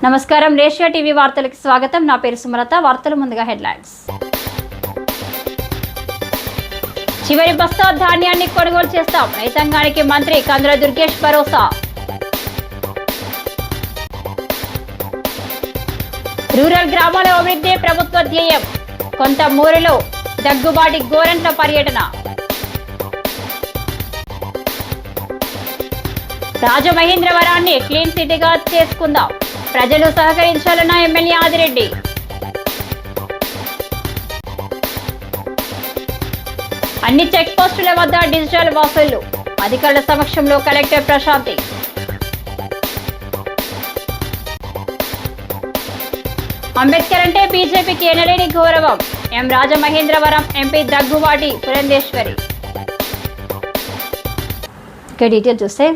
నమస్కారం రేషియా టీవీ వార్తలకు స్వాగతం. నా పేరు సుమలత. వార్తల ముందుగా హెడ్లైన్స్. చివరి బస్తా ధాన్యాన్ని కొనుగోలు చేస్తాం. రైతాంగానికి మంత్రి కందుల దుర్గేష్ భరోసా. రూరల్ గ్రామాల అభివృద్ధి ప్రభుత్వ ధ్యేయం. కొంతమూరులో దగ్గుబాటి గోరంట్ల పర్యటన. రాజమహేంద్రవరాన్ని క్లీన్ సిటీగా చేసుకుందాం. ప్రజలు సహకరించాలన్న ఎమ్మెల్యే ఆదిరెడ్డి. అన్ని చెక్ పోస్టుల వద్ద డిజిటల్ వసూళ్లు. అధికారుల సమక్షంలో కలెక్టర్ ప్రశాంతి. అంబేద్కర్ అంటే బీజేపీకి ఎనలేని గౌరవం. ఎం రాజమహేంద్రవరం ఎంపీ దగ్గుబాటి పురంధేశ్వరి. ఇక డీటెయిల్ చూస్తే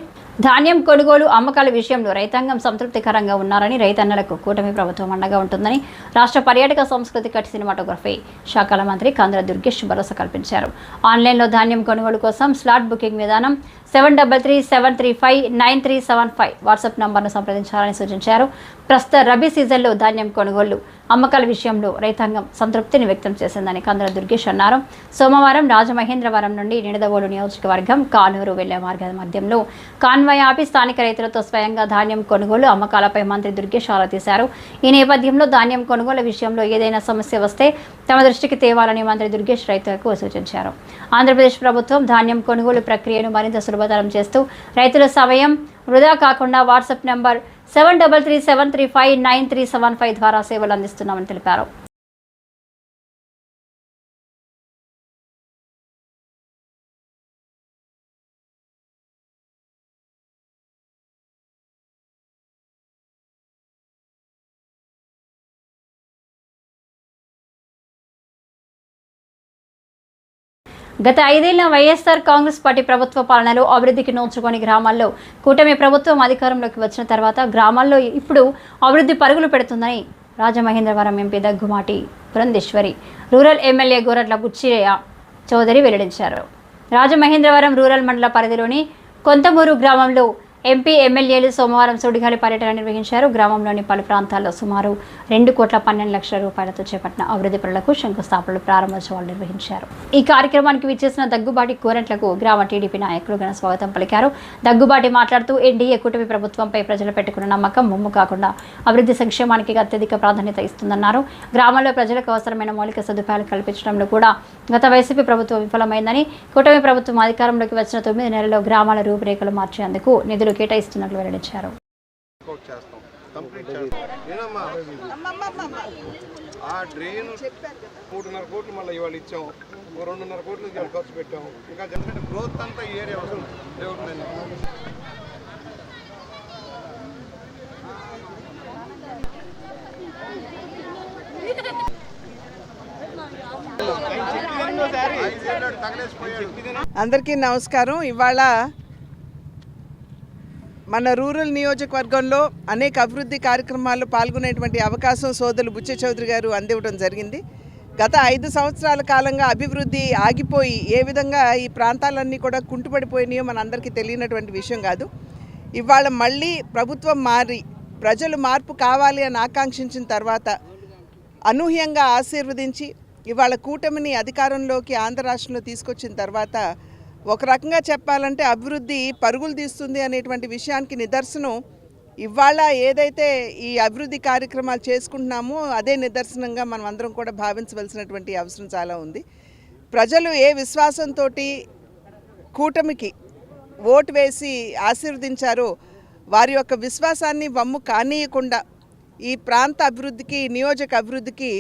ధాన్యం కొనుగోలు అమ్మకాల విషయంలో రైతాంగం సంతృప్తికరంగా ఉన్నారని, రైతన్నలకు కూటమి ప్రభుత్వం అండగా ఉంటుందని రాష్ట్ర పర్యాటక సాంస్కృతిక సినిమాటోగ్రఫీ శాఖల మంత్రి కందుల దుర్గేష్ భరోసా కల్పించారు. ఆన్లైన్లో ధాన్యం కొనుగోలు కోసం స్లాట్ బుకింగ్ విధానం 7337359375 వాట్సాప్ నంబర్ను సంప్రదించాలని సూచించారు. ప్రస్తుత రబీ సీజన్లో ధాన్యం కొనుగోలు అమ్మకాల విషయంలో రైతాంగం సంతృప్తిని వ్యక్తం చేసిందని కందుల దుర్గేష్ అన్నారు. సోమవారం రాజమహేంద్రవరం నుండి నిడదవోలు నియోజకవర్గం కానూరు వెళ్లే మార్గ మధ్యంలో కాన్వాయ్ ఆపి స్థానిక రైతులతో స్వయంగా ధాన్యం కొనుగోలు అమ్మకాలపై మంత్రి దుర్గేష్ ఆరా తీశారు. ఈ నేపథ్యంలో ధాన్యం కొనుగోలు విషయంలో ఏదైనా సమస్య వస్తే తమ దృష్టికి తేవాలని మంత్రి దుర్గేష్ రైతులకు సూచించారు. ఆంధ్రప్రదేశ్ ప్రభుత్వం ధాన్యం కొనుగోలు ప్రక్రియను మరింత సులభతరం చేస్తూ రైతుల సమయం వృధా కాకుండా వాట్సాప్ నంబర్ 7337359375 ద్వారా సేవలు అందిస్తున్నామని తెలిపారు. గత 5 ఏళ్ల వైఎస్ఆర్ కాంగ్రెస్ పార్టీ ప్రభుత్వ పాలనలో అభివృద్ధికి నోచుకొని గ్రామాల్లో కూటమి ప్రభుత్వం అధికారంలోకి వచ్చిన తర్వాత గ్రామాల్లో ఇప్పుడు అభివృద్ధి పరుగులు పెడుతుందని Rajamahendravaram MP Daggubati Purandeswari, rural MLA Gorantla Butchaiah Chowdary వెల్లడించారు. రాజమహేంద్రవరం రూరల్ మండల పరిధిలోని కొంతమూరు గ్రామంలో ఎంపీ ఎమ్మెల్యేలు సోమవారం సుడిగాలి పర్యటన నిర్వహించారు. గ్రామంలోని పలు ప్రాంతాల్లో సుమారు 2,12,00,000 రూపాయలతో చేపట్టిన అభివృద్ధి పనులకు శంకుస్థాపనలు, ప్రారంభోత్సవాలు నిర్వహించారు. ఈ కార్యక్రమానికి విచ్చేసిన దగ్గుబాటి గోరంట్లకు గ్రామ టీడీపీ నాయకులు ఘన స్వాగతం పలికారు. దగ్గుబాటి మాట్లాడుతూ ఎన్డీఏ కూటమి ప్రభుత్వంపై ప్రజలు పెట్టుకున్న నమ్మకం ముమ్ము కాకుండా అభివృద్ధి సంక్షేమానికి అత్యధిక ప్రాధాన్యత ఇస్తుందన్నారు. గ్రామాల్లో ప్రజలకు అవసరమైన మౌలిక సదుపాయాలు కల్పించడంలో కూడా గత వైసీపీ ప్రభుత్వం విఫలమైందని, కూటమి ప్రభుత్వం అధికారంలోకి వచ్చిన 9 నెలల్లో గ్రామాల రూపురేఖలు మార్చేందుకు నిధులు కేటాయిస్తున్నట్లు వెల్లడించారు. అందరికీ నమస్కారం. ఇవాళ మన రూరల్ నియోజకవర్గంలో అనేక అభివృద్ధి కార్యక్రమాల్లో పాల్గొనేటువంటి అవకాశం సోదరులు బుచ్చియ్య చౌదరి గారు అందివ్వడం జరిగింది. గత 5 సంవత్సరాల కాలంగా అభివృద్ధి ఆగిపోయి ఏ విధంగా ఈ ప్రాంతాలన్నీ కూడా కుంటుపడిపోయినాయో మన అందరికీ తెలియనటువంటి విషయం కాదు. ఇవాళ మళ్ళీ ప్రభుత్వం మారి ప్రజలు మార్పు కావాలి అని ఆకాంక్షించిన తర్వాత అనూహ్యంగా ఆశీర్వదించి ఇవాళ కూటమిని అధికారంలోకి ఆంధ్ర రాష్ట్రంలో తీసుకొచ్చిన తర్వాత ఒక రకంగా చెప్పాలంటే అభివృద్ధి పరుగులు తీస్తుంది అనేటువంటి విషయానికి నిదర్శనం ఇవాళ ఏదైతే ఈ అభివృద్ధి కార్యక్రమాలు చేసుకుంటున్నామో అదే నిదర్శనంగా మనం అందరం కూడా భావించవలసినటువంటి అవసరం చాలా ఉంది. ప్రజలు ఏ విశ్వాసంతో కూటమికి ఓటు వేసి ఆశీర్వదించారో వారి యొక్క విశ్వాసాన్ని వమ్ము కానీయకుండా ఈ ప్రాంత అభివృద్ధికి, నియోజక అభివృద్ధికి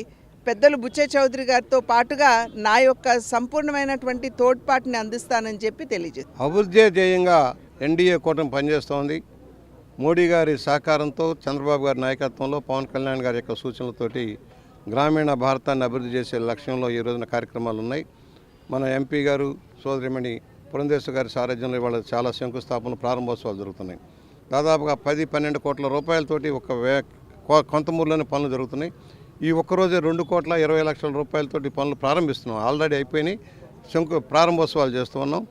పెద్దలు బుచ్చియ్య చౌదరి గారితో పాటుగా నా యొక్క సంపూర్ణమైనటువంటి తోడ్పాటుని అందిస్తానని చెప్పి తెలియజేస్తాను. అభివృద్ధి ధ్యేయంగా ఎన్డీఏ కూటమి పనిచేస్తోంది. మోడీ గారి సహకారంతో, చంద్రబాబు గారి నాయకత్వంలో, పవన్ కళ్యాణ్ గారి యొక్క సూచనలతోటి గ్రామీణ భారతాన్ని అభివృద్ధి చేసే లక్ష్యంలో ఈ రోజున కార్యక్రమాలు ఉన్నాయి. మన ఎంపీ గారు సోదరిమణి పురంధేశ్వరి గారి సారథ్యంలో ఇవాళ చాలా శంకుస్థాపనలు, ప్రారంభోత్సవాలు జరుగుతున్నాయి. దాదాపుగా 10-12 కోట్ల రూపాయలతోటి కొంతమూరులోనే పనులు జరుగుతున్నాయి. ఈ ఒక్కరోజే 2,20,00,000 రూపాయలతోటి పనులు ప్రారంభిస్తున్నాం. ఆల్రెడీ అయిపోయినాయి. ప్రారంభోత్సవాలు చేస్తూ ఉన్నాం.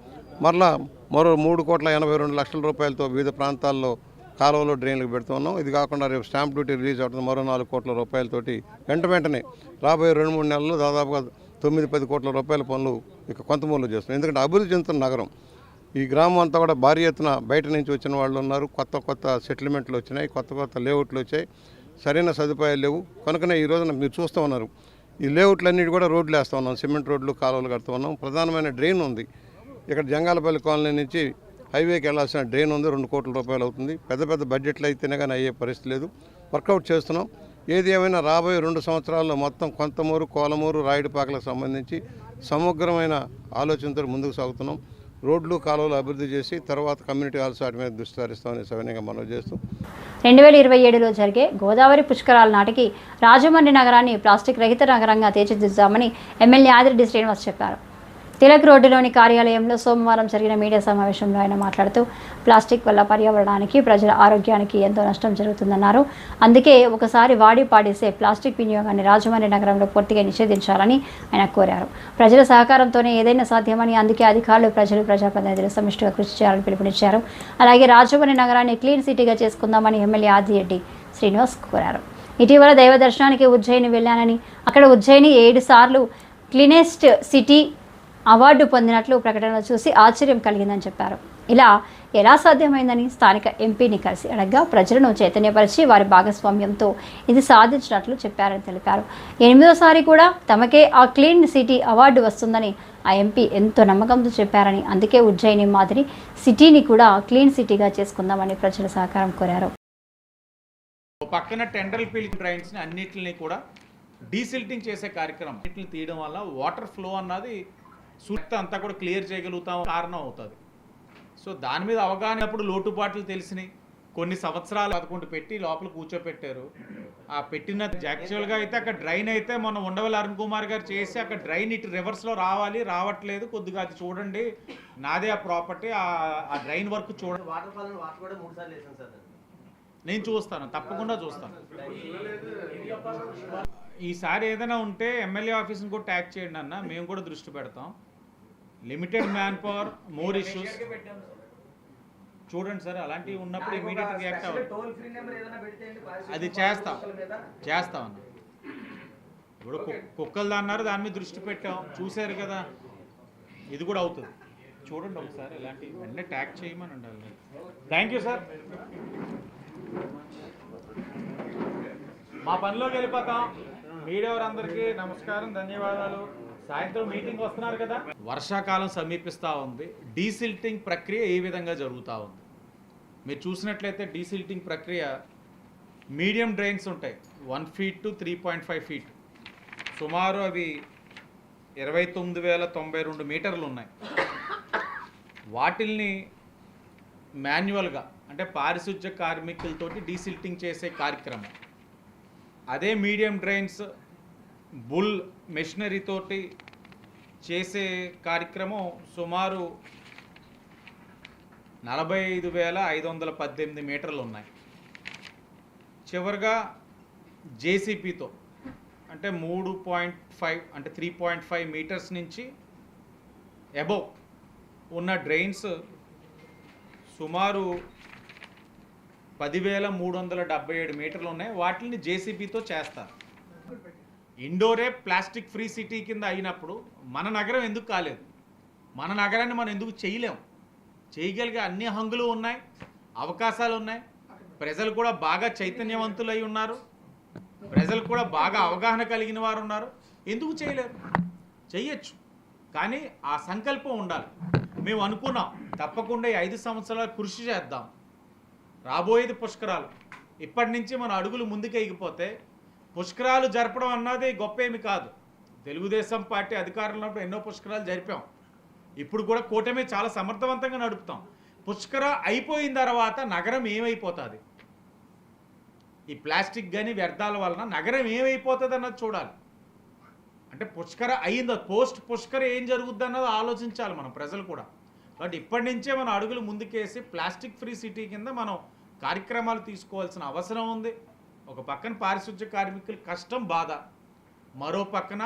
మరలా మరో 3,82,00,000 రూపాయలతో వివిధ ప్రాంతాల్లో కాలువలో డ్రైన్లకు పెడుతున్నాం. ఇది కాకుండా రేపు స్టాంప్ డ్యూటీ రిలీజ్ అవుతుంది, మరో 4 కోట్ల రూపాయలతోటి వెంటనే రాబోయే 2-3 నెలల్లో దాదాపుగా 9-10 కోట్ల రూపాయల పనులు ఇక కొంతమూరులో చేస్తున్నాం. ఎందుకంటే అభివృద్ధి చెందుతున్న నగరం ఈ గ్రామం అంతా కూడా భారీ ఎత్తున బయట నుంచి వచ్చిన వాళ్ళు ఉన్నారు. కొత్త సెటిల్మెంట్లు వచ్చినాయి, కొత్త లేఅవుట్లు వచ్చాయి, సరైన సదుపాయాలు లేవు. కనుకనే ఈ రోజున మీరు చూస్తూ ఉన్నారు ఈ లేఅవుట్లన్నిటి కూడా రోడ్లు వేస్తూ ఉన్నాం, సిమెంట్ రోడ్లు, కాలువలు కడుతూ ఉన్నాం. ప్రధానమైన డ్రైన్ ఉంది ఇక్కడ జంగాలపల్లి కాలనీ నుంచి హైవేకి వెళ్ళాల్సిన డ్రైన్ ఉంది, 2 కోట్ల రూపాయలు అవుతుంది. పెద్ద బడ్జెట్లు అయితేనే కానీ అయ్యే పరిస్థితి లేదు. వర్కౌట్ చేస్తున్నాం. ఏది ఏమైనా రాబోయే 2 సంవత్సరాల్లో మొత్తం కొంతమూరు, కోలమూరు, రాయుడుపాకలకు సంబంధించి సమగ్రమైన ఆలోచనతో ముందుకు సాగుతున్నాం. రోడ్లు, కాలువలు అభివృద్ధి చేసి తర్వాత కమ్యూనిటీ హాల్స్ వాటి మీద దృష్టి సారిస్తామని సవినయంగా మనవి చేస్తూ 2027లో జరిగే గోదావరి పుష్కరాల నాటికి రాజమండ్రి నగరాన్ని ప్లాస్టిక్ రహిత నగరంగా తీర్చిదిద్దామని ఎమ్మెల్యే ఆదిరెడ్డి శ్రీనివాస్ చెప్పారు. తిలక్ రోడ్డులోని కార్యాలయంలో సోమవారం జరిగిన మీడియా సమావేశంలో ఆయన మాట్లాడుతూ ప్లాస్టిక్ వల్ల పర్యావరణానికి, ప్రజల ఆరోగ్యానికి ఎంతో నష్టం జరుగుతుందన్నారు. అందుకే ఒకసారి వాడి పాడేసే ప్లాస్టిక్ వినియోగాన్ని రాజమండ్రి నగరంలో పూర్తిగా నిషేధించాలని ఆయన కోరారు. ప్రజల సహకారంతోనే ఏదైనా సాధ్యమని, అందుకే అధికారులు, ప్రజలు, ప్రజాప్రతినిధులు సమిష్టిగా కృషి చేయాలని పిలుపునిచ్చారు. అలాగే రాజమండ్రి నగరాన్ని క్లీన్ సిటీగా చేసుకుందామని ఎమ్మెల్యే ఆదిరెడ్డి శ్రీనివాస్ కోరారు. ఇటీవల దైవ దర్శనానికి ఉజ్జయిని వెళ్ళానని, అక్కడ ఉజ్జయిని 7 సార్లు క్లీనెస్ట్ సిటీ అవార్డు పొందినట్లు ప్రకటనలో చూసి ఆశ్చర్యం కలిగిందని చెప్పారు. ఇలా ఎలా సాధ్యమైందని స్థానిక ఎంపీని కలిసి అడగ్గా ప్రజలను చైతన్యపరిచి వారి భాగస్వామ్యంతో ఇది సాధించినట్లు చెప్పారని తెలిపారు. 8వసారి కూడా తమకే ఆ క్లీన్ సిటీ అవార్డు వస్తుందని ఆ ఎంపీ ఎంతో నమ్మకంతో చెప్పారని, అందుకే ఉజ్జయిని మాదిరి సిటీని కూడా క్లీన్ సిటీగా చేసుకుందామని ప్రజల సహకారం కోరారు. పక్కన టెండర్ ఫీల్డ్ డ్రైన్స్ని అన్నిటిని కూడా డీసిల్టింగ్ చేసే కార్యక్రమం అన్నిటిని తీయడం వల్ల వాటర్ ఫ్లో అన్నది సుత్త అంతా కూడా క్లియర్ చేయగలుగుతాం కారణం అవుతుంది. సో దాని మీద అవగాహనప్పుడు లోటుపాట్లు తెలిసినాయి. కొన్ని సంవత్సరాలు పదకొండు పెట్టి లోపల కూర్చోపెట్టారు. ఆ పెట్టిన యాక్చువల్గా అయితే అక్కడ డ్రైన్ అయితే మొన్న ఉండవల్లి అరుణ్ కుమార్ గారు చేసి అక్కడ డ్రైన్ ఇటు రివర్స్లో రావట్లేదు, కొద్దిగా అది చూడండి, నాదే ఆ ప్రాపర్టీ, ఆ డ్రైన్ వర్క్ చూడండి. నేను చూస్తాను, తప్పకుండా చూస్తాను. ఈసారి ఏదైనా ఉంటే ఎమ్మెల్యే ఆఫీస్ని కూడా ట్యాగ్ చేయండి అన్న, మేము కూడా దృష్టి పెడతాం. Limited man power, more issues చూడండి సార్. అలాంటివి ఉన్నప్పుడు ఇమీడియట్గా రియాక్ట్ అవ్వాలి. అది చేస్తాం అన్న. ఇప్పుడు కుక్కలు అన్నారు, దాని మీద దృష్టి పెట్టాం, చూశారు కదా, ఇది కూడా అవుతుంది. చూడండి ఒకసారి, ఇలాంటి వెంటనే ట్యాగ్ చేయమని ఉండాలి. Thank you sir. మా పనిలోకి వెళ్ళిపోతాం. మీడియా వారందరికీ నమస్కారం, ధన్యవాదాలు. సాయంత్రం మీటింగ్ వస్తున్నారు కదా. వర్షాకాలం సమీపిస్తూ ఉంది. డీసిల్టింగ్ ప్రక్రియ ఏ విధంగా జరుగుతూ ఉంది మీరు చూసినట్లయితే, డీసిల్టింగ్ ప్రక్రియ మీడియం డ్రైన్స్ ఉంటాయి, 1 feet to 3.5 feet, సుమారు అవి 29,092 మీటర్లు ఉన్నాయి. వాటిల్ని మాన్యువల్గా అంటే పారిశుధ్య కార్మికులతోటి డీసిల్టింగ్ చేసే కార్యక్రమం. అదే మీడియం డ్రైన్స్ బుల్ మెషినరీతోటి చేసే కార్యక్రమం సుమారు 45,518 మీటర్లు ఉన్నాయి. చివరిగా జేసీపీతో అంటే 3.5 అంటే 3.5 మీటర్స్ నుంచి అబోవ్ ఉన్న డ్రైన్స్ సుమారు 10,377 మీటర్లు ఉన్నాయి. వాటిని జేసీబీతో చేస్తారు. ఇండోరే ప్లాస్టిక్ ఫ్రీ సిటీ కింద అయినప్పుడు మన నగరం ఎందుకు కాలేదు? మన నగరాన్ని మనం ఎందుకు చేయలేం? చేయగలిగే అన్ని హంగులు ఉన్నాయి, అవకాశాలు ఉన్నాయి. ప్రజలు కూడా బాగా చైతన్యవంతులై ఉన్నారు, ప్రజలు కూడా బాగా అవగాహన కలిగిన వారు ఉన్నారు. ఎందుకు చేయలేరు? చెయ్యొచ్చు, కానీ ఆ సంకల్పం ఉండాలి. మేము అనుకున్నాం తప్పకుండా ఈ 5 సంవత్సరాలు కృషి చేద్దాం. రాబోయేది పుష్కరాలు. ఇప్పటి నుంచి మన అడుగులు ముందుకు ఎగిపోతే పుష్కరాలు జరపడం అన్నది గొప్ప ఏమి కాదు. తెలుగుదేశం పార్టీ అధికారంలో ఉన్నప్పుడు ఎన్నో పుష్కరాలు జరిపాం. ఇప్పుడు కూడా కూటమి చాలా సమర్థవంతంగా నడుపుతాం. పుష్కర అయిపోయిన తర్వాత నగరం ఏమైపోతుంది, ఈ ప్లాస్టిక్ కానీ వ్యర్థాల వలన నగరం ఏమైపోతుంది అన్నది చూడాలి. అంటే పుష్కర అయిందో పోస్ట్ పుష్కర ఏం జరుగుద్ది అన్నది ఆలోచించాలి మనం, ప్రజలు కూడా. కాబట్టి ఇప్పటి నుంచే మనం అడుగులు ముందుకేసి ప్లాస్టిక్ ఫ్రీ సిటీ కింద మనం కార్యక్రమాలు తీసుకోవాల్సిన అవసరం ఉంది. ఒక పక్కన పారిశుధ్య కార్మికుల కష్టం, బాధ, మరో పక్కన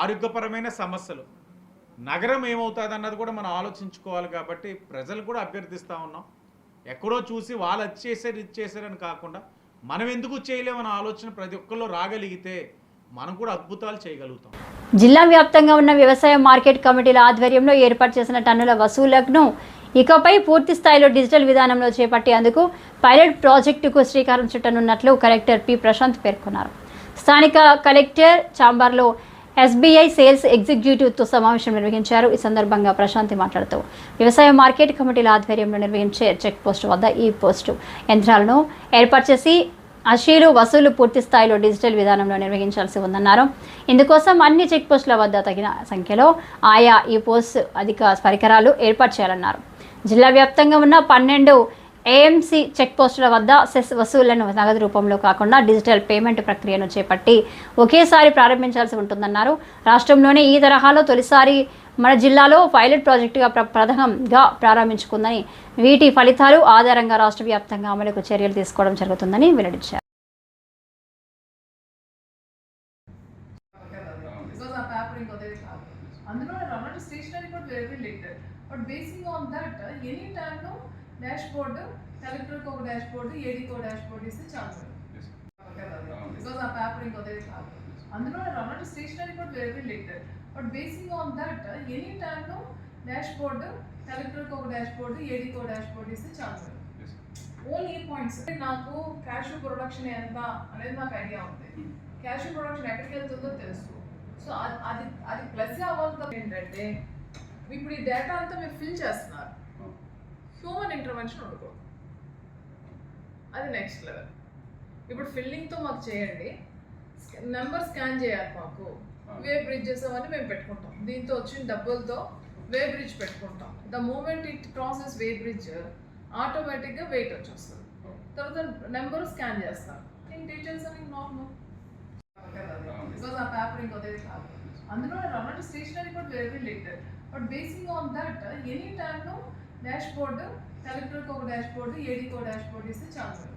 ఆరోగ్యపరమైన సమస్యలు, నగరం ఏమవుతుంది అన్నది కూడా మనం ఆలోచించుకోవాలి. కాబట్టి ప్రజలు కూడా అభ్యర్థిస్తూ ఉన్నాం, ఎక్కడో చూసి వాళ్ళు అది చేశారు ఇది చేశారని కాకుండా మనం ఎందుకు చేయలేమన్న ఆలోచన ప్రతి ఒక్కరిలో రాగలిగితే మనం కూడా అద్భుతాలు చేయగలుగుతాం. జిల్లా వ్యాప్తంగా ఉన్న వ్యవసాయ మార్కెట్ కమిటీల ఆధ్వర్యంలో ఏర్పాటు చేసిన టన్నుల వసూళ్లను ఇకపై పూర్తి స్థాయిలో డిజిటల్ విధానంలో చేపట్టేందుకు పైలట్ ప్రాజెక్టుకు శ్రీకారం చుట్టనున్నట్లు కలెక్టర్ పి ప్రశాంత్ పేర్కొన్నారు. స్థానిక కలెక్టర్ ఛాంబర్లో ఎస్బీఐ సేల్స్ ఎగ్జిక్యూటివ్తో సమావేశం నిర్వహించారు. ఈ సందర్భంగా ప్రశాంతి మాట్లాడుతూ వ్యవసాయ మార్కెట్ కమిటీల ఆధ్వర్యంలో నిర్వహించే చెక్ పోస్టు వద్ద ఈ పోస్టు యంత్రాలను ఏర్పాటు చేసి అషీలు వసూలు పూర్తి స్థాయిలో డిజిటల్ విధానంలో నిర్వహించాల్సి ఉందన్నారు. ఇందుకోసం అన్ని చెక్ పోస్టుల వద్ద తగిన సంఖ్యలో ఆయా ఈ పోస్ట్ అధిక పరికరాలు ఏర్పాటు చేయాలన్నారు. జిల్లా వ్యాప్తంగా ఉన్న 12 ఏఎంసీ చెక్ పోస్టుల వద్ద సెస్ వసూళ్లను నగదు రూపంలో కాకుండా డిజిటల్ పేమెంట్ ప్రక్రియను చేపట్టి ఒకేసారి ప్రారంభించాల్సి ఉంటుందన్నారు. రాష్ట్రంలోనే ఈ తరహాలో తొలిసారి మన జిల్లాలో పైలట్ ప్రాజెక్టుగా ప్రథమంగా ప్రారంభించుకుందని, వీటి ఫలితాలు ఆధారంగా రాష్ట్ర వ్యాప్తంగా అమలుకు చర్యలు తీసుకోవడం జరుగుతుందని వెల్లడించారు. డాష్బోర్డ్ కలెక్టర్కి ఒక డాష్బోర్డ్, ఏడీకి ఒక డాష్బోర్డ్ ఇస్తే చాలు బికాస్ ఆ పేపర్ ఇంకొదే కాదు. అందులో రన్ స్టేషనరీ కూడా వేరే letter but basing on that any టైంలో డాష్బోర్డ్ కలెక్టర్కి ఒక డాష్బోర్డ్, ఏడీకి ఒక డాష్బోర్డ్ ఇస్తే చాలు. ఓన్లీ పాయింట్స్ నాకు క్యాష్ ప్రొడక్షన్ ఎంత అనేది నాకు ఐడియా ఉంది. క్యాష్ ప్రొడక్షన్ ఎక్కడికి వెళ్తుందో తెలుసు. సో అది అది ప్లస్ అవ్వాలి. ఏంటంటే ఇప్పుడు ఈ డేటా అంతా మీరు ఫిల్ చేస్తున్నారు, హ్యూమన్ ఇంటర్వెన్షన్ ఉండకూడదు. అది నెక్స్ట్ లెవెల్. ఇప్పుడు ఫిల్లింగ్తో మాకు చేయండి, నెంబర్ స్కాన్ చేయాలి మాకు, వే బ్రిడ్జెస్ అవన్నీ మేము పెట్టుకుంటాం. దీంతో వచ్చిన డబ్బులతో వే బ్రిడ్జ్ పెట్టుకుంటాం. The moment it crosses weighbridge ఆటోమేటిక్గా వెయిట్ వచ్చేస్తుంది. తర్వాత నెంబర్ స్కాన్ చేస్తాం. ఇంక డీటెయిల్స్ అని నార్మల్ బికాస్ ఆ పేపర్ ఇంకొదే కాదు. అందులో రన్ స్టేషనరీ కూడా వేరే letter but basing on that any టైంలో డాష్బోర్డ్ కలెక్టర్కి ఒక డాష్బోర్డ్, ఏడీకి ఒక డాష్బోర్డ్ ఇస్తే చాలు.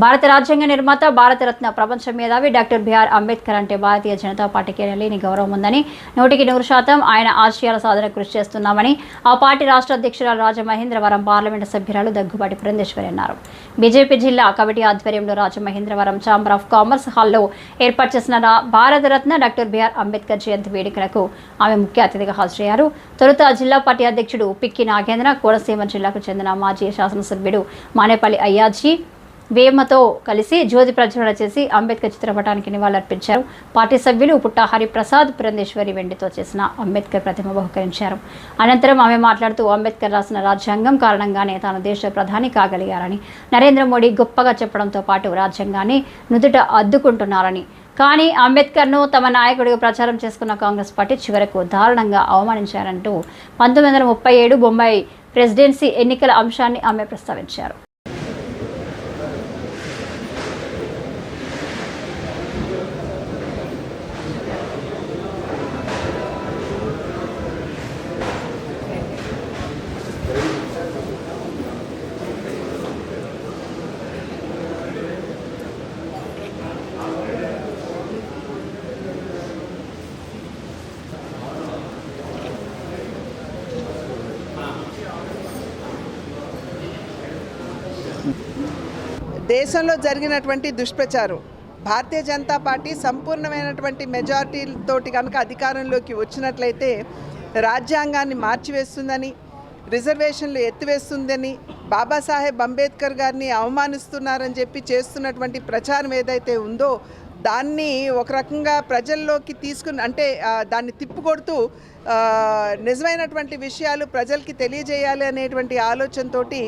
భారత రాజ్యాంగ నిర్మాత, భారతరత్న, ప్రపంచ మేధావి డాక్టర్ బిఆర్ అంబేద్కర్ అంటే భారతీయ జనతా పార్టీకి లేని గౌరవం ఉందని, 100% ఆయన ఆశయాల సాధన కృషి చేస్తున్నామని ఆ పార్టీ రాష్ట్ర అధ్యక్షురాలు రాజమహేంద్రవరం పార్లమెంటు సభ్యురాలు దగ్గుబాటి పురంధేశ్వరి అన్నారు. బీజేపీ జిల్లా కమిటీ ఆధ్వర్యంలో రాజమహేంద్రవరం ఛాంబర్ ఆఫ్ కామర్స్ హాల్లో ఏర్పాటు చేసిన భారతరత్న డాక్టర్ బిఆర్ అంబేద్కర్ జయంతి వేడుకలకు ఆమె ముఖ్య అతిథిగా హాజరయ్యారు. తొలుత జిల్లా పార్టీ అధ్యక్షుడు పిక్కి నాగేంద్ర, కోనసీమ జిల్లాకు చెందిన మాజీ శాసనసభ్యుడు మానేపల్లి అయ్యాజీ వేమతో కలిసి జ్యోతి ప్రజ్వలన చేసి అంబేద్కర్ చిత్రపటానికి నివాళులర్పించారు. పార్టీ సభ్యులు పుట్ట హరిప్రసాద్, పురంధేశ్వరి వెండితో చేసిన అంబేద్కర్ ప్రతిమ బహుకరించారు. అనంతరం ఆమె మాట్లాడుతూ అంబేద్కర్ రాసిన రాజ్యాంగం కారణంగానే తాను దేశ ప్రధాని కాగలిగారని, నరేంద్ర మోడీ గొప్పగా చెప్పడంతో పాటు రాజ్యాంగాన్ని నుదుట అద్దుకుంటున్నారని, కానీ అంబేద్కర్ను తమ నాయకుడిగా ప్రచారం చేసుకున్న కాంగ్రెస్ పార్టీ చివరకు దారుణంగా అవమానించారంటూ 1937 బొంబాయి ప్రెసిడెన్సీ ఎన్నికల అంశాన్ని ఆమె ప్రస్తావించారు. దేశంలో జరిగినటువంటి దుష్ప్రచారం, భారతీయ జనతా పార్టీ సంపూర్ణమైనటువంటి మెజారిటీతోటి కనుక అధికారంలోకి వచ్చినట్లయితే రాజ్యాంగాన్ని మార్చివేస్తుందని, రిజర్వేషన్లు ఎత్తివేస్తుందని, బాబాసాహెబ్ అంబేద్కర్ గారిని అవమానిస్తున్నారని చెప్పి చేస్తున్నటువంటి ప్రచారం ఏదైతే ఉందో దాన్ని ఒక రకంగా ప్రజల్లోకి తీసుకుని అంటే దాన్ని తిప్పుకొడుతూ నిజమైనటువంటి విషయాలు ప్రజలకి తెలియజేయాలి అనేటువంటి ఆలోచనతోటి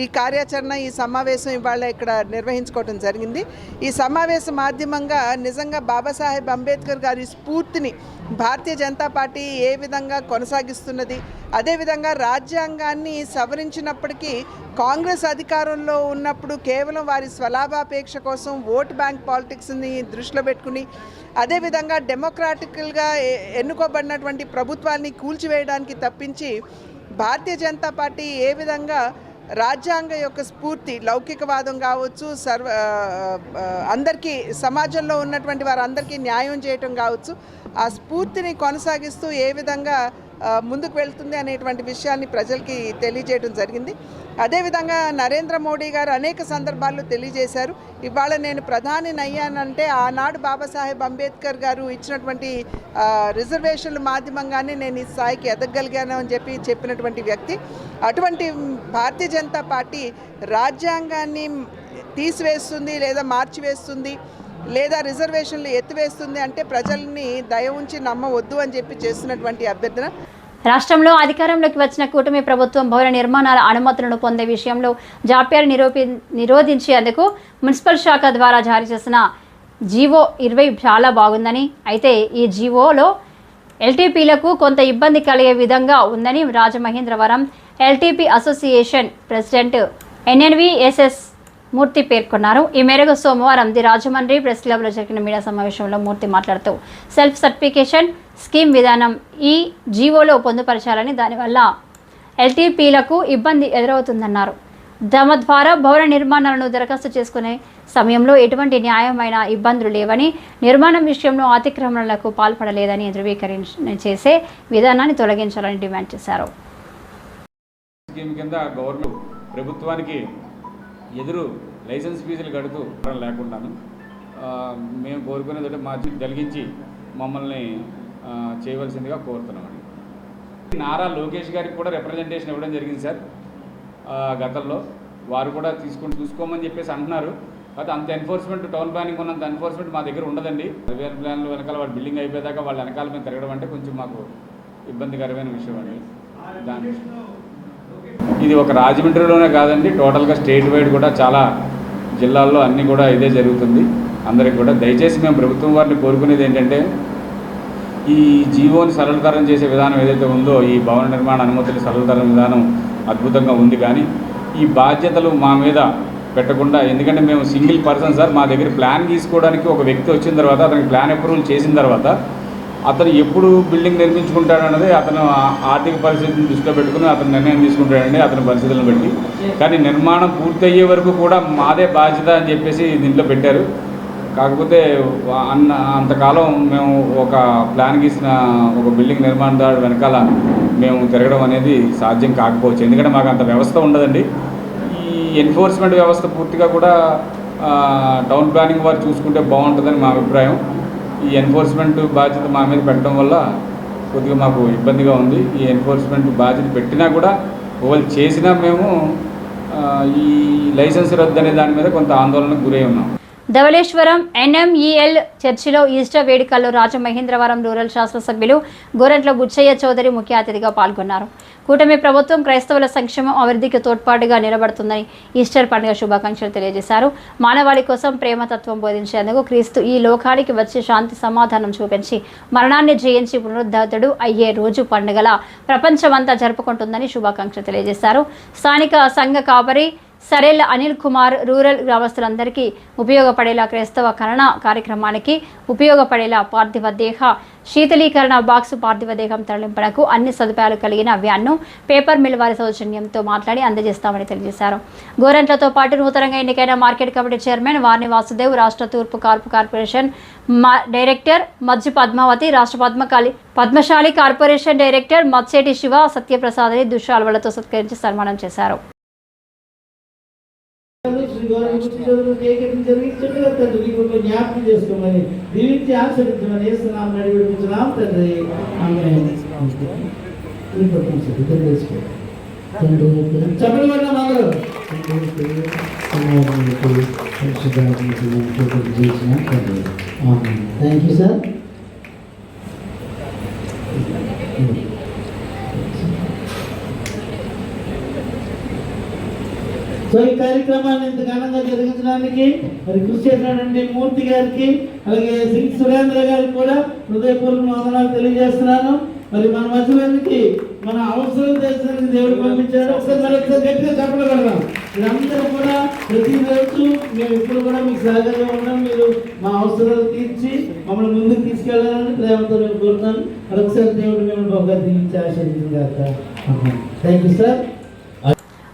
ఈ కార్యాచరణ, ఈ సమావేశం ఇవాళ ఇక్కడ నిర్వహించుకోవడం జరిగింది. ఈ సమావేశ మాధ్యమంగా నిజంగా బాబాసాహెబ్ అంబేద్కర్ గారి స్ఫూర్తిని భారతీయ జనతా పార్టీ ఏ విధంగా కొనసాగిస్తున్నది, అదేవిధంగా రాజ్యాంగాన్ని సవరించినప్పటికీ కాంగ్రెస్ అధికారంలో ఉన్నప్పుడు కేవలం వారి స్వలాభాపేక్ష కోసం ఓట్ బ్యాంక్ పాలిటిక్స్ని దృష్టిలో పెట్టుకుని, అదేవిధంగా డెమోక్రాటికల్గా ఎన్నుకోబడినటువంటి ప్రభుత్వాన్ని కూల్చివేయడానికి తప్పించి భారతీయ జనతా పార్టీ ఏ విధంగా రాజ్యాంగ యొక్క స్ఫూర్తి, లౌకికవాదం కావచ్చు, అందరికీ సమాజంలో ఉన్నటువంటి వారందరికీ న్యాయం చేయటం కావచ్చు, ఆ స్ఫూర్తిని కొనసాగిస్తూ ఏ విధంగా ముందుకు వెళ్తుంది అనేటువంటి విషయాన్ని ప్రజలకి తెలియజేయడం జరిగింది. అదేవిధంగా నరేంద్ర మోడీ గారు అనేక సందర్భాల్లో తెలియజేశారు, ఇవాళ నేను ప్రధాని అయ్యానంటే ఆనాడు బాబాసాహెబ్ అంబేద్కర్ గారు ఇచ్చినటువంటి రిజర్వేషన్ల మాధ్యమంగానే నేను ఈ స్థాయికి ఎదగగలిగాను అని చెప్పినటువంటి వ్యక్తి. అటువంటి భారతీయ జనతా పార్టీ రాజ్యాంగాన్ని తీసివేస్తుంది లేదా మార్చివేస్తుంది లేదా రిజర్వేషన్లు ఎత్తివేస్తుంది అంటే ప్రజల్ని దయ ఉంచి నమ్మవద్దు అని చేస్తున్నటువంటి అభ్యర్థన. రాష్ట్రంలో అధికారంలోకి వచ్చిన కూటమి ప్రభుత్వం భవన నిర్మాణాల అనుమతులను పొందే విషయంలో జాప్యాన్ని నిరోధించేందుకు మున్సిపల్ శాఖ ద్వారా జారీ చేసిన జీవో 20 చాలా బాగుందని, అయితే ఈ జీవోలో ఎల్టీపీలకు కొంత ఇబ్బంది కలిగే విధంగా ఉందని రాజమహేంద్రవరం ఎల్టీపీ అసోసియేషన్ ప్రెసిడెంట్ ఎన్ఎన్విఎస్ఎస్ మూర్తి పేర్కొన్నారు. ఈ మేరకు సోమవారం ది రాజమండ్రి ప్రెస్ క్లబ్లో జరిగిన మీడియా సమావేశంలో మూర్తి మాట్లాడుతూ సెల్ఫ్ సర్టిఫికేషన్ స్కీమ్ విధానం ఈ జీవోలో పొందుపరచాలని, దానివల్ల ఎల్టీపీలకు ఇబ్బంది ఎదురవుతుందన్నారు. తమ ద్వారా భవన నిర్మాణాలను దరఖాస్తు చేసుకునే సమయంలో ఎటువంటి న్యాయమైన ఇబ్బందులు లేవని, నిర్మాణం విషయంలో అతిక్రమణలకు పాల్పడలేదని ధృవీకరణ చేసే విధానాన్ని తొలగించాలని డిమాండ్ చేశారు. స్కీమ్ కింద గవర్నమెంట్ ప్రభుత్వానికి ఎదురు లైసెన్స్ ఫీజులు కడుతూ లేకుండాను మేము కోరుకునేది మా జరిగించి మమ్మల్ని చేయవలసిందిగా కోరుతున్నామండి. నారా లోకేష్ గారికి కూడా రిప్రజెంటేషన్ ఇవ్వడం జరిగింది సార్. గతంలో వారు కూడా చూసుకోమని చెప్పేసి అంటున్నారు. అయితే అంత ఎన్ఫోర్స్మెంట్ టౌన్ ప్లానింగ్ ఉన్నంత ఎన్ఫోర్స్మెంట్ మా దగ్గర ఉండదండి. రివేర్ ప్లాన్లు వెనకాల వాడు బిల్డింగ్ అయిపోయాక వాళ్ళ వెనకాల మేము తిరగడం అంటే కొంచెం మాకు ఇబ్బందికరమైన విషయం అండి. దాని ఇది ఒక రాజమండ్రిలోనే కాదండి, టోటల్గా స్టేట్ వైడ్ కూడా చాలా జిల్లాల్లో అన్నీ కూడా ఇదే జరుగుతుంది. అందరికి కూడా దయచేసి మేము ప్రభుత్వం వారిని కోరుకునేది ఏంటంటే ఈ జీవోని సరళతరం చేసే విధానం ఏదైతే ఉందో, ఈ భవన నిర్మాణ అనుమతులు సరళతరం విధానం అద్భుతంగా ఉంది. కానీ ఈ బాధ్యతలు మా మీద పెట్టకుండా, ఎందుకంటే మేము సింగిల్ పర్సన్ సార్, మా దగ్గర ప్లాన్ తీసుకోవడానికి ఒక వ్యక్తి వచ్చిన తర్వాత అతనికి ప్లాన్ అప్రూవల్ చేసిన తర్వాత అతను ఎప్పుడు బిల్డింగ్ నిర్మించుకుంటాడన్నది అతను ఆర్థిక పరిస్థితిని దృష్టిలో పెట్టుకుని అతను నిర్ణయం తీసుకుంటాడండి, అతని పరిస్థితులను బట్టి. కానీ నిర్మాణం పూర్తయ్యే వరకు కూడా మాదే బాధ్యత అని చెప్పేసి దీంట్లో పెట్టారు. కాకపోతే అంతకాలం మేము ఒక ప్లాన్ గీసిన ఒక బిల్డింగ్ నిర్మాణదారు వెనకాల మేము తిరగడం అనేది సాధ్యం కాకపోవచ్చు. ఎందుకంటే మాకు అంత వ్యవస్థ ఉండదండి. ఈ ఎన్ఫోర్స్మెంట్ వ్యవస్థ పూర్తిగా కూడా టౌన్ ప్లానింగ్ వారు చూసుకుంటే బాగుంటుందని మా అభిప్రాయం. ఈ ఎన్ఫోర్స్మెంట్ బాధ్యత మా మీద పెట్టడం వల్ల కొద్దిగా మాకు ఇబ్బందిగా ఉంది. ఈ ఎన్ఫోర్స్మెంట్ బాధ్యత పెట్టినా కూడా వాళ్ళు చేసినా మేము ఈ లైసెన్స్ రద్దు అనే దాని మీద కొంత ఆందోళనకు గురై ఉన్నాం. ధవళేశ్వరం ఎన్ఎంఈఎల్ చర్చిలో ఈస్టర్ వేడుకల్లో రాజమహేంద్రవరం రూరల్ శాసనసభ్యులు గోరంట్ల బుచ్చయ్య చౌదరి ముఖ్య అతిథిగా పాల్గొన్నారు. కూటమి ప్రభుత్వం క్రైస్తవుల సంక్షేమం అభివృద్ధికి తోడ్పాటుగా నిలబడుతుందని ఈస్టర్ పండుగ శుభాకాంక్షలు తెలియజేశారు. మానవాళి కోసం ప్రేమతత్వం బోధించేందుకు క్రీస్తు ఈ లోకానికి వచ్చి శాంతి సమాధానం చూపించి మరణాన్ని జయించి పునరుద్ధతుడు అయ్యే రోజు పండుగల ప్రపంచమంతా జరుపుకుంటుందని శుభాకాంక్షలు తెలియజేశారు. స్థానిక సంఘ కాపరి సరేళ్ల అనిల్ కుమార్ రూరల్ గ్రామస్తులందరికీ ఉపయోగపడేలా క్రైస్తవ కరణ కార్యక్రమానికి ఉపయోగపడేలా పార్థివ దేహ శీతలీకరణ బాక్సు పార్థివ దేహం తరలింపునకు అన్ని సదుపాయాలు కలిగిన వ్యాన్ను పేపర్ మిల్ వారి సౌజన్యంతో మాట్లాడి అందజేస్తామని తెలియజేశారు. గోరంట్లతో పాటు నూతనంగా ఎన్నికైన మార్కెట్ కమిటీ చైర్మన్ వార్ని వాసుదేవ్, రాష్ట్ర తూర్పు కార్పు కార్పొరేషన్ డైరెక్టర్ మజ్జి పద్మావతి, రాష్ట్ర పద్మశాలి కార్పొరేషన్ డైరెక్టర్ మత్సేటి శివ సత్యప్రసాద్ని దుశ్శాల్వలతో సత్కరించి సన్మానం చేశారు. జ్ఞాపకం చేసుకోమని దీవించి ఆచరించమని వేస్తున్నాం నడిపించున్నాం తండ్రి. చెప్పడం అందరూ థ్యాంక్ యూ సార్. సో ఈ కార్యక్రమాన్ని ఇంత ఘనంగా జరిగించడానికి మరి కృషి చేసినటువంటి మూర్తి గారికి అలాగే సింగ్ సురేంద్ర గారికి కూడా హృదయపూర్వక వందనాలు తెలియజేస్తున్నాను. మరి మన మధ్యలోనికి మన అవసరం తెలిసిన దేవుడు పంపించాడు. ఒకసారి గట్టిగా చెప్పగలగాం. మీరందరూ కూడా ప్రతిరోజు మేము ఇప్పుడు కూడా మీకు సహకారంగా ఉన్నాం. మీరు మా అవసరాలు తీర్చి మమ్మల్ని ముందుకు తీసుకెళ్లాలని ప్రేమతో మేము కోరుతున్నాను. మరొకసారి దేవుడు మిమ్మల్ని బాగా దీవించి ఆశీర్వదించారు. Thank you sir.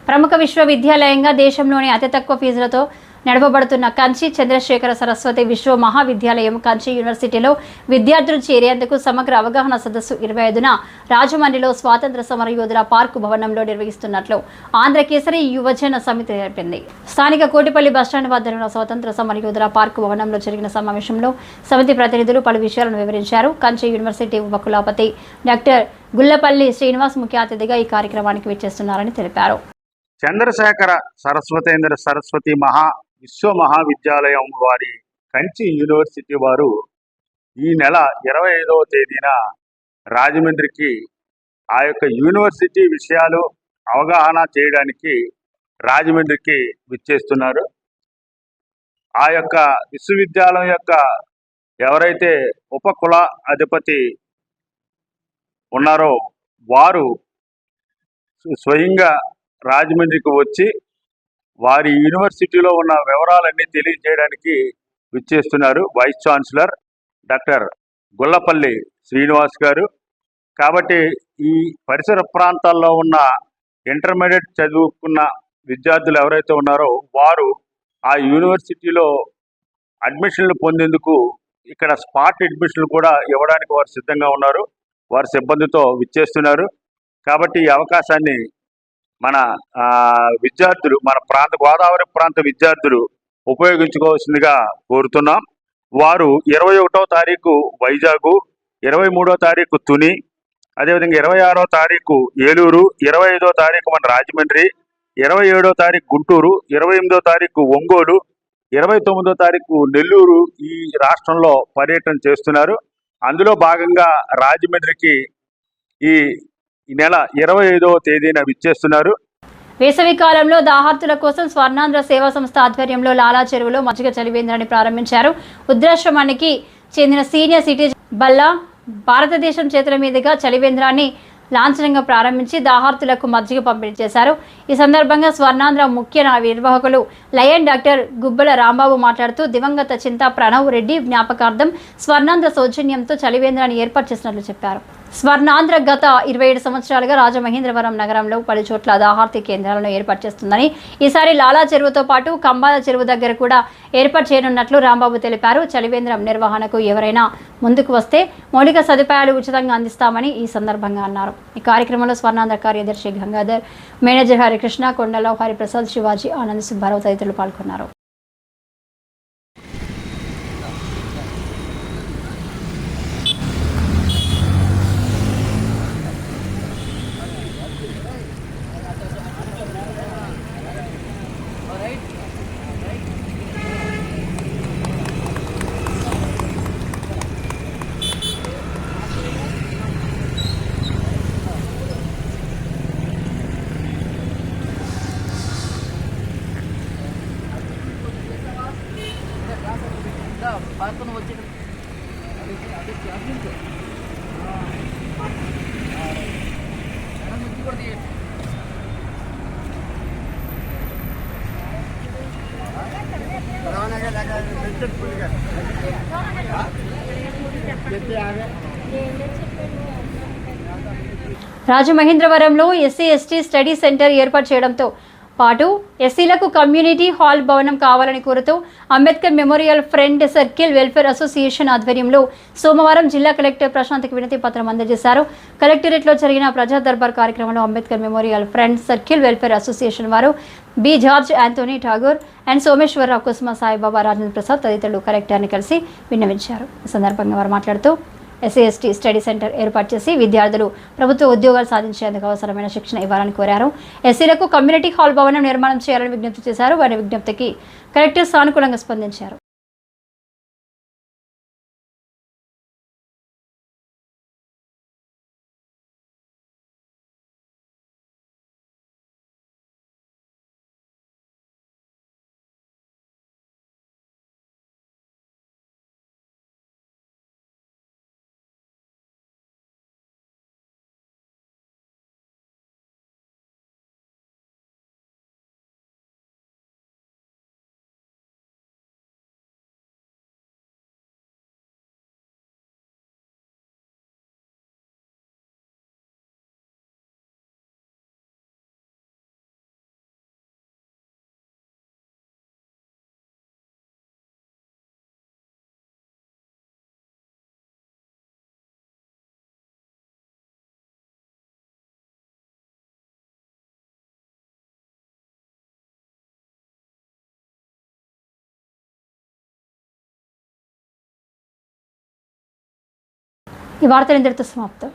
ప్రముఖ విశ్వవిద్యాలయంగా దేశంలోని అతి తక్కువ ఫీజులతో నడపబడుతున్న కంచి చంద్రశేఖర సరస్వతి విశ్వ మహావిద్యాలయం కంచి యూనివర్సిటీలో విద్యార్థులు చేరేందుకు సమగ్ర అవగాహన సదస్సు 25న రాజమండ్రిలో స్వాతంత్ర సమర యోధుల పార్కు భవనంలో నిర్వహిస్తున్నట్లు ఆంధ్రకేసరి యువజన సమితి తెలిపింది. స్థానిక కోటిపల్లి బస్టాండ్ వద్ద ఉన్న స్వాతంత్ర సమర యోధుల పార్కు భవనంలో జరిగిన సమావేశంలో సమితి ప్రతినిధులు పలు విషయాలను వివరించారు. కంచి యూనివర్సిటీ ఉపకులపతి డాక్టర్ గుల్లపల్లి శ్రీనివాస్ ముఖ్య అతిథిగా ఈ కార్యక్రమానికి విచ్చేస్తున్నారని తెలిపారు. చంద్రశేఖర సరస్వతేంద్ర సరస్వతి విశ్వ మహావిద్యాలయం వారి కంచి యూనివర్సిటీ వారు ఈ నెల 25వ తేదీన రాజమండ్రికి ఆ యొక్క యూనివర్సిటీ విషయాలు అవగాహన చేయడానికి రాజమండ్రికి విచ్చేస్తున్నారు. ఆ యొక్క విశ్వవిద్యాలయం యొక్క ఎవరైతే ఉపకుల అధిపతి ఉన్నారో వారు స్వయంగా రాజమండ్రికి వచ్చి వారి యూనివర్సిటీలో ఉన్న వివరాలన్నీ తెలియజేయడానికి విచ్చేస్తున్నారు vice chancellor doctor Gullapalli Srinivas garu. కాబట్టి ఈ పరిసర ప్రాంతాల్లో ఉన్న ఇంటర్మీడియట్ చదువుకున్న విద్యార్థులు ఎవరైతే ఉన్నారో వారు ఆ యూనివర్సిటీలో అడ్మిషన్లు పొందేందుకు ఇక్కడ స్పాట్ అడ్మిషన్లు కూడా ఇవ్వడానికి వారు సిద్ధంగా ఉన్నారు. వారి సిబ్బందితో విచ్చేస్తున్నారు. కాబట్టి ఈ అవకాశాన్ని మన విద్యార్థులు మన గోదావరి ప్రాంత విద్యార్థులు ఉపయోగించుకోవాల్సిందిగా కోరుతున్నాం. వారు 21వ తారీఖు వైజాగ్, 23వ తారీఖు తుని, అదేవిధంగా 26వ తారీఖు ఏలూరు, 25వ తారీఖు మన రాజమండ్రి, 27వ తారీఖు గుంటూరు, 28వ తారీఖు ఒంగోలు, 29వ తారీఖు నెల్లూరు ఈ రాష్ట్రంలో పర్యటన చేస్తున్నారు. అందులో భాగంగా రాజమండ్రికి ఈ నెల 25వ తేదీన విచ్చేస్తున్నారు. వేసవి కాలంలో దాహార్తుల కోసం స్వర్ణాంధ్ర సేవా సంస్థ ఆధ్వర్యంలో లాలా చెరువులో మజ్జిగ చలివేంద్రాన్ని ప్రారంభించారు. వృద్ధాశ్రమానికి చెందిన సీనియర్ సిటిజన్ బల్లా భారతదేశం చేతుల మీదుగా చలివేంద్రాన్ని లాంఛనంగా ప్రారంభించి దాహార్తులకు మజ్జిగ పంపిణీ చేశారు. ఈ సందర్భంగా స్వర్ణాంధ్ర ముఖ్య నిర్వాహకులు లయన్ డాక్టర్ గుబ్బల రాంబాబు మాట్లాడుతూ దివంగత చింతా ప్రణవ్ రెడ్డి జ్ఞాపకార్థం స్వర్ణాంధ్ర సౌజన్యంతో చలివేంద్రాన్ని ఏర్పాటు చేసినట్లు చెప్పారు. స్వర్ణాంధ్ర గత 27 సంవత్సరాలుగా రాజమహేంద్రవరం నగరంలో పలు చోట్ల దాహార్తి కేంద్రాలను ఏర్పాటు చేస్తుందని, ఈసారి లాలా చెరువుతో పాటు కంబాల చెరువు దగ్గర కూడా ఏర్పాటు చేయనున్నట్లు రాంబాబు తెలిపారు. చలివేంద్రం నిర్వహణకు ఎవరైనా ముందుకు వస్తే మౌలిక సదుపాయాలు ఉచితంగా అందిస్తామని ఈ సందర్భంగా అన్నారు. ఈ కార్యక్రమంలో స్వర్ణాంధ్ర కార్యదర్శి గంగాధర్, మేనేజర్ హరికృష్ణ, కొండలరావు, హరిప్రసాద్, శివాజీ, ఆనంద్, సుబ్బారావు తదితరులు పాల్గొన్నారు. రాజమహేంద్రవరంలో ఎస్సీ ఎస్టీ స్టడీ సెంటర్ ఏర్పాటు చేయడంతో పాటు ఎస్సీలకు కమ్యూనిటీ హాల్ భవనం కావాలని కోరుతూ Ambedkar memorial friend circle welfare association ఆధ్వర్యంలో సోమవారం జిల్లా కలెక్టర్ ప్రశాంత్కి వినతి పత్రం అందజేశారు. కలెక్టరేట్లో జరిగిన ప్రజా దర్బార్ కార్యక్రమంలో Ambedkar memorial friend circle welfare association వారు B George Antony Tagore and Someswara Rao, Kusuma, Saibaba, Rajendra Prasad తదితరులు కలెక్టర్ని కలిసి విన్నవించారు. ఈ సందర్భంగా వారు మాట్లాడుతూ ఎస్సీ ఎస్టీ స్టడీ సెంటర్ ఏర్పాటు చేసి విద్యార్థులు ప్రభుత్వ ఉద్యోగాలు సాధించేందుకు అవసరమైన శిక్షణ ఇవ్వాలని కోరారు. ఎస్సీలకు కమ్యూనిటీ హాల్ భవనం నిర్మాణం చేయాలని విజ్ఞప్తి చేశారు. వారి విజ్ఞప్తికి కలెక్టర్ సానుకూలంగా స్పందించారు. ఈ వార్తలు ఇంతటితో సమాప్తం.